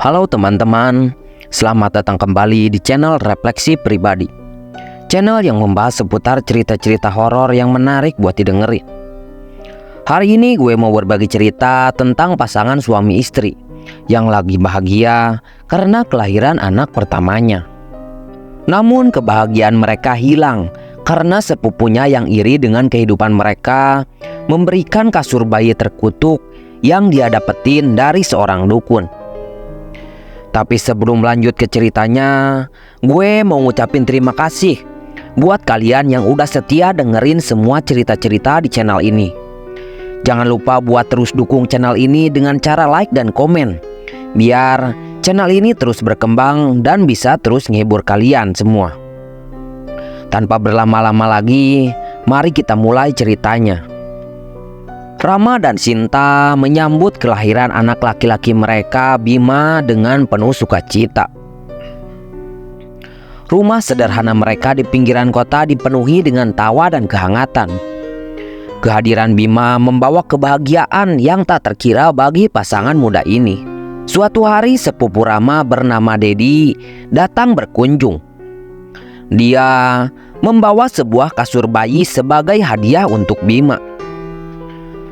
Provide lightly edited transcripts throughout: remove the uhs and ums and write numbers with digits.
Halo teman-teman, selamat datang kembali di channel Refleksi Pribadi. Channel yang membahas seputar cerita-cerita horor yang menarik buat didengerin. Hari ini gue mau berbagi cerita tentang pasangan suami istri yang lagi bahagia karena kelahiran anak pertamanya. Namun kebahagiaan mereka hilang karena sepupunya yang iri dengan kehidupan mereka memberikan kasur bayi terkutuk yang dia dapetin dari seorang dukun. Tapi sebelum lanjut ke ceritanya, gue mau ngucapin terima kasih buat kalian yang udah setia dengerin semua cerita-cerita di channel ini. Jangan lupa buat terus dukung channel ini dengan cara like dan komen, biar channel ini terus berkembang dan bisa terus nghibur kalian semua. Tanpa berlama-lama lagi, mari kita mulai ceritanya. Rama dan Sinta menyambut kelahiran anak laki-laki mereka, Bima, dengan penuh sukacita. Rumah sederhana mereka di pinggiran kota dipenuhi dengan tawa dan kehangatan. Kehadiran Bima membawa kebahagiaan yang tak terkira bagi pasangan muda ini. Suatu hari sepupu Rama bernama Dedi datang berkunjung. Dia membawa sebuah kasur bayi sebagai hadiah untuk Bima.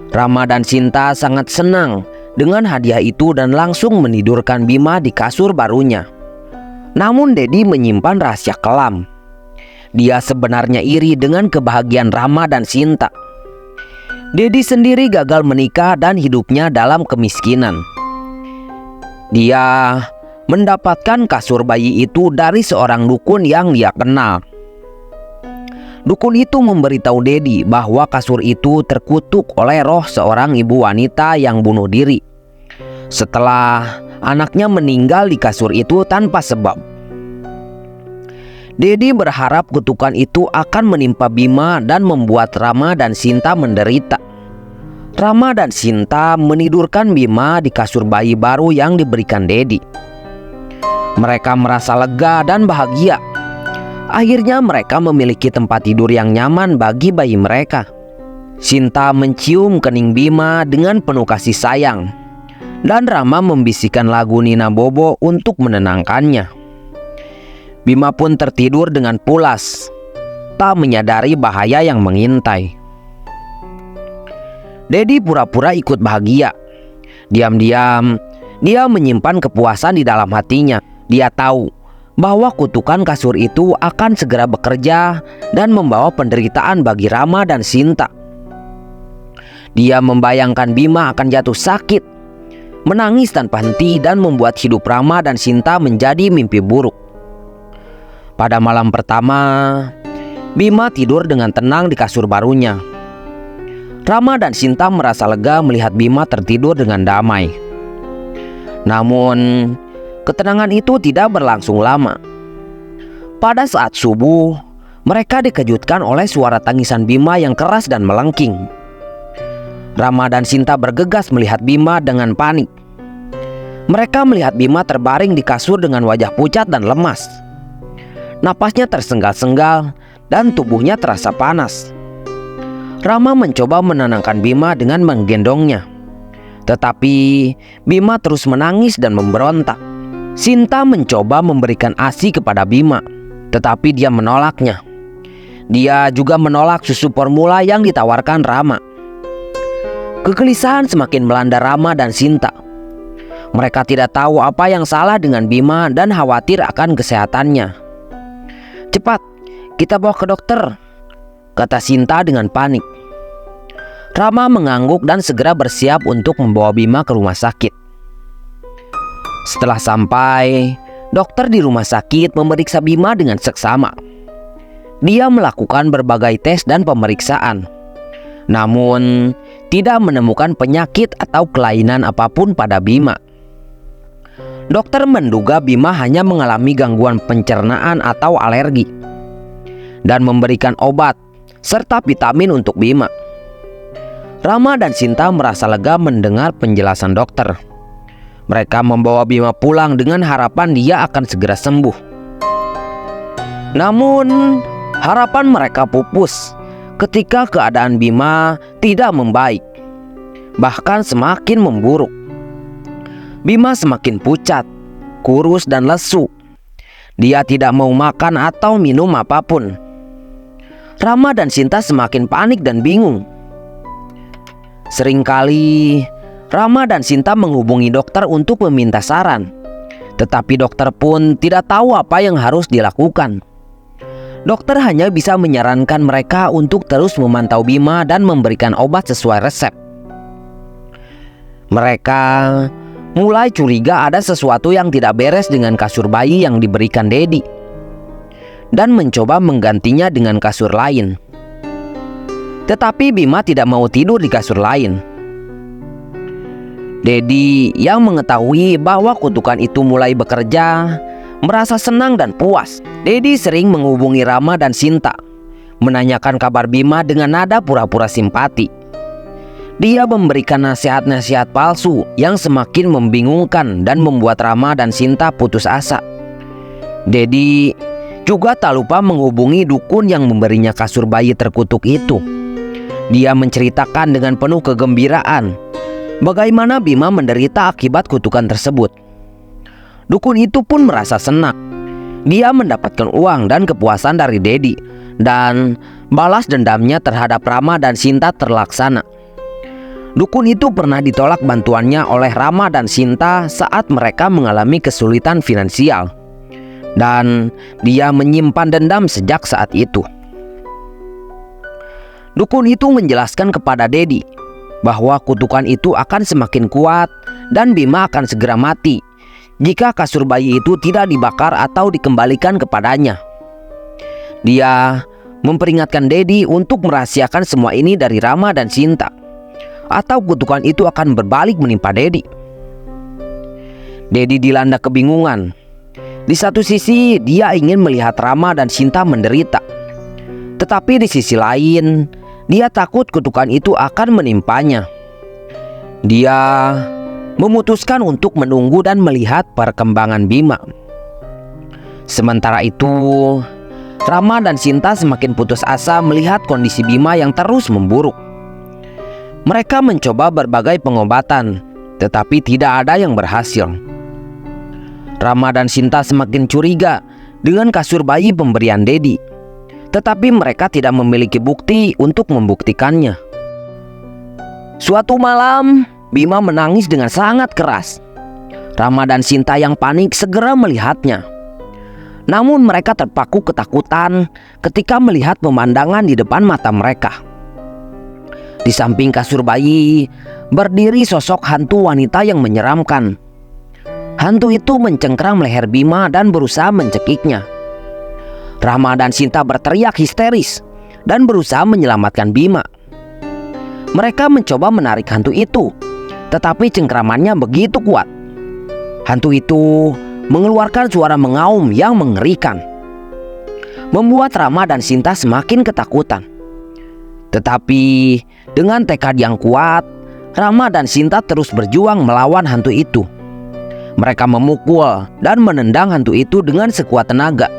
Rama dan Sinta sangat senang dengan hadiah itu dan langsung menidurkan Bima di kasur barunya. Namun Dedi menyimpan rahasia kelam. Dia sebenarnya iri dengan kebahagiaan Rama dan Sinta. Dedi sendiri gagal menikah dan hidupnya dalam kemiskinan. Dia mendapatkan kasur bayi itu dari seorang dukun yang dia kenal. Dukun itu memberitahu Dedi bahwa kasur itu terkutuk oleh roh seorang ibu wanita yang bunuh diri setelah anaknya meninggal di kasur itu tanpa sebab. Dedi berharap kutukan itu akan menimpa Bima dan membuat Rama dan Sinta menderita. Rama dan Sinta menidurkan Bima di kasur bayi baru yang diberikan Dedi. Mereka merasa lega dan bahagia. Akhirnya mereka memiliki tempat tidur yang nyaman bagi bayi mereka. Sinta mencium kening Bima dengan penuh kasih sayang, dan Rama membisikkan lagu Nina Bobo untuk menenangkannya. Bima pun tertidur dengan pulas, tak menyadari bahaya yang mengintai. Dedi pura-pura ikut bahagia. Diam-diam, dia menyimpan kepuasan di dalam hatinya. Dia tahu bahwa kutukan kasur itu akan segera bekerja dan membawa penderitaan bagi Rama dan Sinta. Dia membayangkan Bima akan jatuh sakit, menangis tanpa henti, dan membuat hidup Rama dan Sinta menjadi mimpi buruk. Pada malam pertama, Bima tidur dengan tenang di kasur barunya. Rama dan Sinta merasa lega melihat Bima tertidur dengan damai. Namun ketenangan itu tidak berlangsung lama. Pada saat subuh, mereka dikejutkan oleh suara tangisan Bima yang keras dan melengking. Rama dan Sinta bergegas melihat Bima dengan panik. Mereka melihat Bima terbaring di kasur dengan wajah pucat dan lemas. Napasnya tersengal-sengal dan tubuhnya terasa panas. Rama mencoba menenangkan Bima dengan menggendongnya, tetapi Bima terus menangis dan memberontak. Sinta mencoba memberikan ASI kepada Bima, tetapi dia menolaknya. Dia juga menolak susu formula yang ditawarkan Rama. Kegelisahan semakin melanda Rama dan Sinta. Mereka tidak tahu apa yang salah dengan Bima dan khawatir akan kesehatannya. "Cepat, kita bawa ke dokter," kata Sinta dengan panik. Rama mengangguk dan segera bersiap untuk membawa Bima ke rumah sakit. Setelah sampai, dokter di rumah sakit memeriksa Bima dengan seksama. Dia melakukan berbagai tes dan pemeriksaan, namun tidak menemukan penyakit atau kelainan apapun pada Bima. Dokter menduga Bima hanya mengalami gangguan pencernaan atau alergi, dan memberikan obat serta vitamin untuk Bima. Rama dan Sinta merasa lega mendengar penjelasan dokter. Mereka membawa Bima pulang dengan harapan dia akan segera sembuh. Namun harapan mereka pupus ketika keadaan Bima tidak membaik, bahkan semakin memburuk. Bima semakin pucat, kurus dan lesu. Dia tidak mau makan atau minum apapun. Rama dan Sinta semakin panik dan bingung. Seringkali Rama dan Sinta menghubungi dokter untuk meminta saran, tetapi dokter pun tidak tahu apa yang harus dilakukan. Dokter hanya bisa menyarankan mereka untuk terus memantau Bima dan memberikan obat sesuai resep. Mereka mulai curiga ada sesuatu yang tidak beres dengan kasur bayi yang diberikan Dedi, dan mencoba menggantinya dengan kasur lain. Tetapi Bima tidak mau tidur di kasur lain. Dedi yang mengetahui bahwa kutukan itu mulai bekerja merasa senang dan puas. Dedi sering menghubungi Rama dan Sinta, menanyakan kabar Bima dengan nada pura-pura simpati. Dia memberikan nasihat-nasihat palsu yang semakin membingungkan dan membuat Rama dan Sinta putus asa. Dedi juga tak lupa menghubungi dukun yang memberinya kasur bayi terkutuk itu. Dia menceritakan dengan penuh kegembiraan bagaimana Bima menderita akibat kutukan tersebut. Dukun itu pun merasa senang. Dia mendapatkan uang dan kepuasan dari Dedi, dan balas dendamnya terhadap Rama dan Sinta terlaksana. Dukun itu pernah ditolak bantuannya oleh Rama dan Sinta saat mereka mengalami kesulitan finansial, dan dia menyimpan dendam sejak saat itu. Dukun itu menjelaskan kepada Dedi bahwa kutukan itu akan semakin kuat dan Bima akan segera mati jika kasur bayi itu tidak dibakar atau dikembalikan kepadanya. Dia memperingatkan Dedi untuk merahasiakan semua ini dari Rama dan Sinta, atau kutukan itu akan berbalik menimpa Dedi. Dedi dilanda kebingungan. Di satu sisi dia ingin melihat Rama dan Sinta menderita, tetapi di sisi lain dia takut kutukan itu akan menimpanya. Dia memutuskan untuk menunggu dan melihat perkembangan Bima. Sementara itu, Rama dan Sinta semakin putus asa melihat kondisi Bima yang terus memburuk. Mereka mencoba berbagai pengobatan, tetapi tidak ada yang berhasil. Rama dan Sinta semakin curiga dengan kasur bayi pemberian Dedi, tetapi mereka tidak memiliki bukti untuk membuktikannya. Suatu malam, Bima menangis dengan sangat keras. Rama dan Sinta yang panik segera melihatnya. Namun mereka terpaku ketakutan ketika melihat pemandangan di depan mata mereka. Di samping kasur bayi berdiri sosok hantu wanita yang menyeramkan. Hantu itu mencengkram leher Bima dan berusaha mencekiknya. Rama dan Sinta berteriak histeris dan berusaha menyelamatkan Bima. Mereka mencoba menarik hantu itu, tetapi cengkramannya begitu kuat. Hantu itu mengeluarkan suara mengaum yang mengerikan, membuat Rama dan Sinta semakin ketakutan. Tetapi dengan tekad yang kuat, Rama dan Sinta terus berjuang melawan hantu itu. Mereka memukul dan menendang hantu itu dengan sekuat tenaga.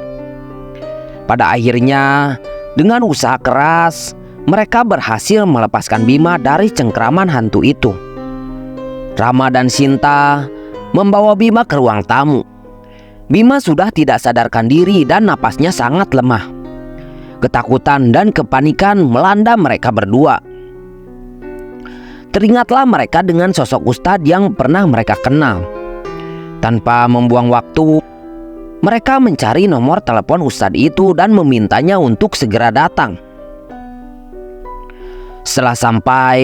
Pada akhirnya, dengan usaha keras, mereka berhasil melepaskan Bima dari cengkraman hantu itu. Rama dan Sinta membawa Bima ke ruang tamu. Bima sudah tidak sadarkan diri dan napasnya sangat lemah. Ketakutan dan kepanikan melanda mereka berdua. Teringatlah mereka dengan sosok ustadz yang pernah mereka kenal. Tanpa membuang waktu, mereka mencari nomor telepon ustadz itu dan memintanya untuk segera datang. Setelah sampai,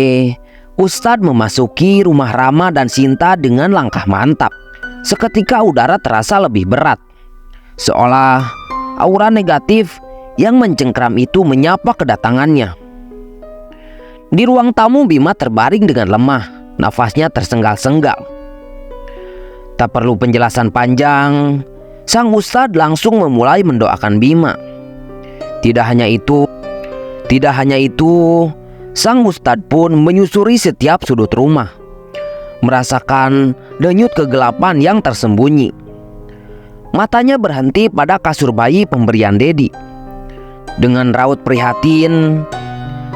ustadz memasuki rumah Rama dan Sinta dengan langkah mantap. Seketika udara terasa lebih berat, seolah aura negatif yang mencengkram itu menyapa kedatangannya. Di ruang tamu, Bima terbaring dengan lemah, nafasnya tersengal-sengal. Tak perlu penjelasan panjang, sang ustadz langsung memulai mendoakan Bima. Tidak hanya itu, sang ustadz pun menyusuri setiap sudut rumah, merasakan denyut kegelapan yang tersembunyi. Matanya berhenti pada kasur bayi pemberian Dedi. Dengan raut prihatin,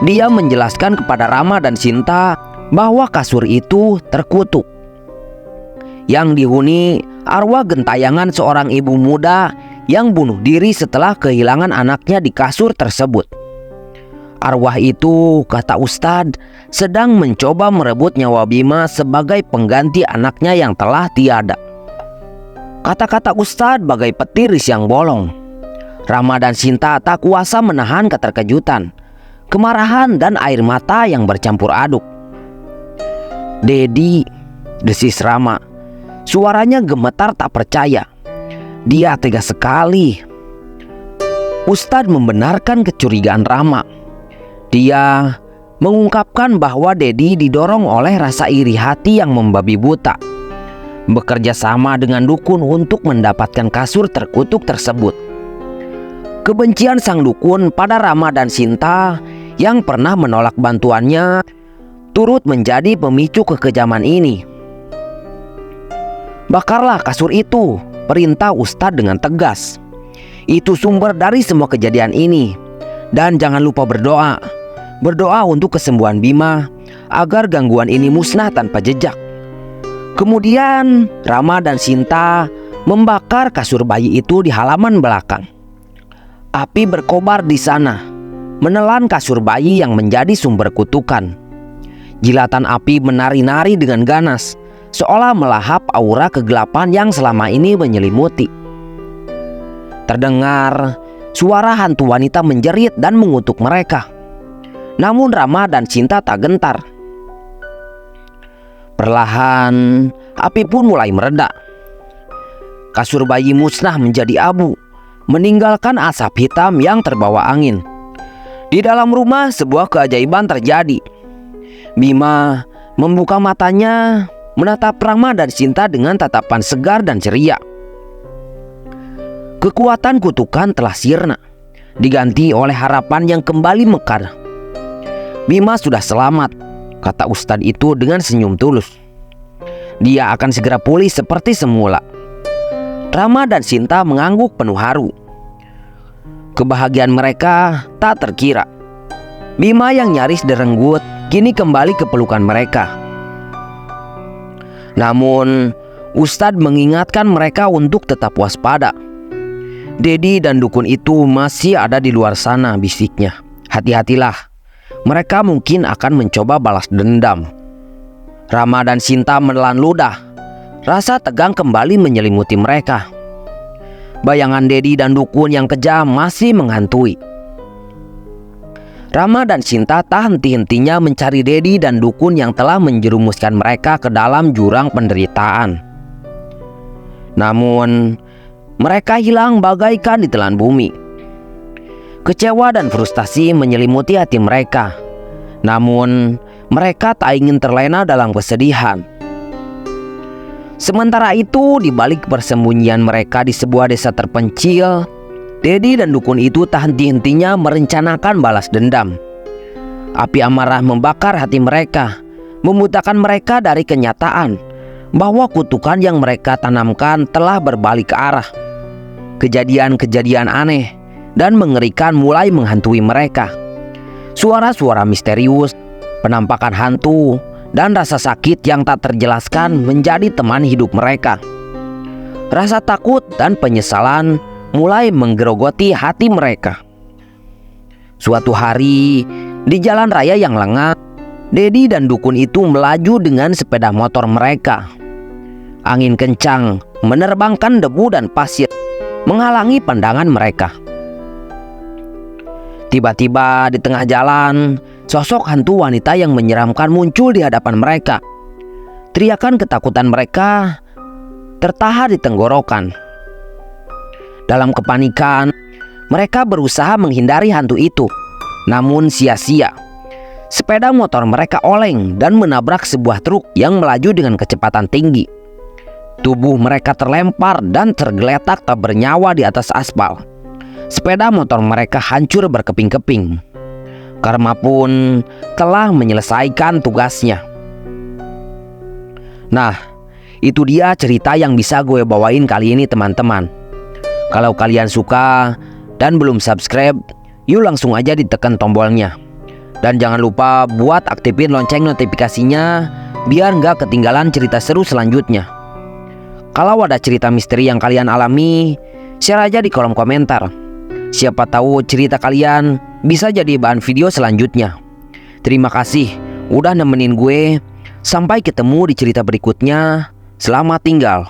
dia menjelaskan kepada Rama dan Sinta bahwa kasur itu terkutuk, yang dihuni arwah gentayangan seorang ibu muda yang bunuh diri setelah kehilangan anaknya di kasur tersebut. Arwah itu, kata Ustadz, sedang mencoba merebut nyawa Bima sebagai pengganti anaknya yang telah tiada. Kata-kata Ustadz bagai petir di siang bolong. Rama dan Sinta tak kuasa menahan keterkejutan, kemarahan dan air mata yang bercampur aduk. "Dedi," desis Rama. Suaranya gemetar tak percaya. Dia tega sekali. Ustadz membenarkan kecurigaan Rama. Dia mengungkapkan bahwa Dedi didorong oleh rasa iri hati yang membabi buta, bekerja sama dengan dukun untuk mendapatkan kasur terkutuk tersebut. Kebencian sang dukun pada Rama dan Sinta yang pernah menolak bantuannya turut menjadi pemicu kekejaman ini. "Bakarlah kasur itu," perintah Ustadz dengan tegas. "Itu sumber dari semua kejadian ini. Dan jangan lupa berdoa. Berdoa untuk kesembuhan Bima agar gangguan ini musnah tanpa jejak." Kemudian Rama dan Sinta membakar kasur bayi itu di halaman belakang. Api berkobar di sana, menelan kasur bayi yang menjadi sumber kutukan. Jilatan api menari-nari dengan ganas, seolah melahap aura kegelapan yang selama ini menyelimuti. Terdengar suara hantu wanita menjerit dan mengutuk mereka. Namun Rama dan Sinta tak gentar. Perlahan api pun mulai mereda. Kasur bayi musnah menjadi abu, meninggalkan asap hitam yang terbawa angin. Di dalam rumah sebuah keajaiban terjadi. Bima membuka matanya, menatap Rama dan Sinta dengan tatapan segar dan ceria. Kekuatan kutukan telah sirna, diganti oleh harapan yang kembali mekar. "Bima sudah selamat," kata Ustadz itu dengan senyum tulus. "Dia akan segera pulih seperti semula." Rama dan Sinta mengangguk penuh haru. Kebahagiaan mereka tak terkira. Bima yang nyaris direnggut kini kembali ke pelukan mereka. Namun Ustadz mengingatkan mereka untuk tetap waspada. "Dedi dan dukun itu masih ada di luar sana," bisiknya. "Hati-hatilah. Mereka mungkin akan mencoba balas dendam." Rama dan Sinta menelan ludah. Rasa tegang kembali menyelimuti mereka. Bayangan Dedi dan dukun yang kejam masih menghantui. Rama dan Sinta tak henti-hentinya mencari Dedi dan dukun yang telah menjerumuskan mereka ke dalam jurang penderitaan. Namun mereka hilang bagaikan ditelan bumi. Kecewa dan frustasi menyelimuti hati mereka. Namun mereka tak ingin terlena dalam kesedihan. Sementara itu, di balik persembunyian mereka di sebuah desa terpencil, Dedi dan dukun itu tak henti-hentinya merencanakan balas dendam. Api amarah membakar hati mereka, membutakan mereka dari kenyataan bahwa kutukan yang mereka tanamkan telah berbalik ke arah. Kejadian-kejadian aneh dan mengerikan mulai menghantui mereka. Suara-suara misterius, penampakan hantu, dan rasa sakit yang tak terjelaskan menjadi teman hidup mereka. Rasa takut dan penyesalan mulai menggerogoti hati mereka. Suatu hari, di jalan raya yang lengang, Dedi dan dukun itu melaju dengan sepeda motor mereka. Angin kencang menerbangkan debu dan pasir, menghalangi pandangan mereka. Tiba-tiba di tengah jalan, sosok hantu wanita yang menyeramkan muncul di hadapan mereka. Teriakan ketakutan mereka tertahan di tenggorokan. Dalam kepanikan, mereka berusaha menghindari hantu itu, namun sia-sia. Sepeda motor mereka oleng dan menabrak sebuah truk yang melaju dengan kecepatan tinggi. Tubuh mereka terlempar dan tergeletak tak bernyawa di atas aspal. Sepeda motor mereka hancur berkeping-keping. Karma pun telah menyelesaikan tugasnya. Nah, itu dia cerita yang bisa gue bawain kali ini teman-teman. Kalau kalian suka dan belum subscribe, yuk langsung aja ditekan tombolnya. Dan jangan lupa buat aktifin lonceng notifikasinya biar nggak ketinggalan cerita seru selanjutnya. Kalau ada cerita misteri yang kalian alami, share aja di kolom komentar. Siapa tahu cerita kalian bisa jadi bahan video selanjutnya. Terima kasih udah nemenin gue. Sampai ketemu di cerita berikutnya. Selamat tinggal.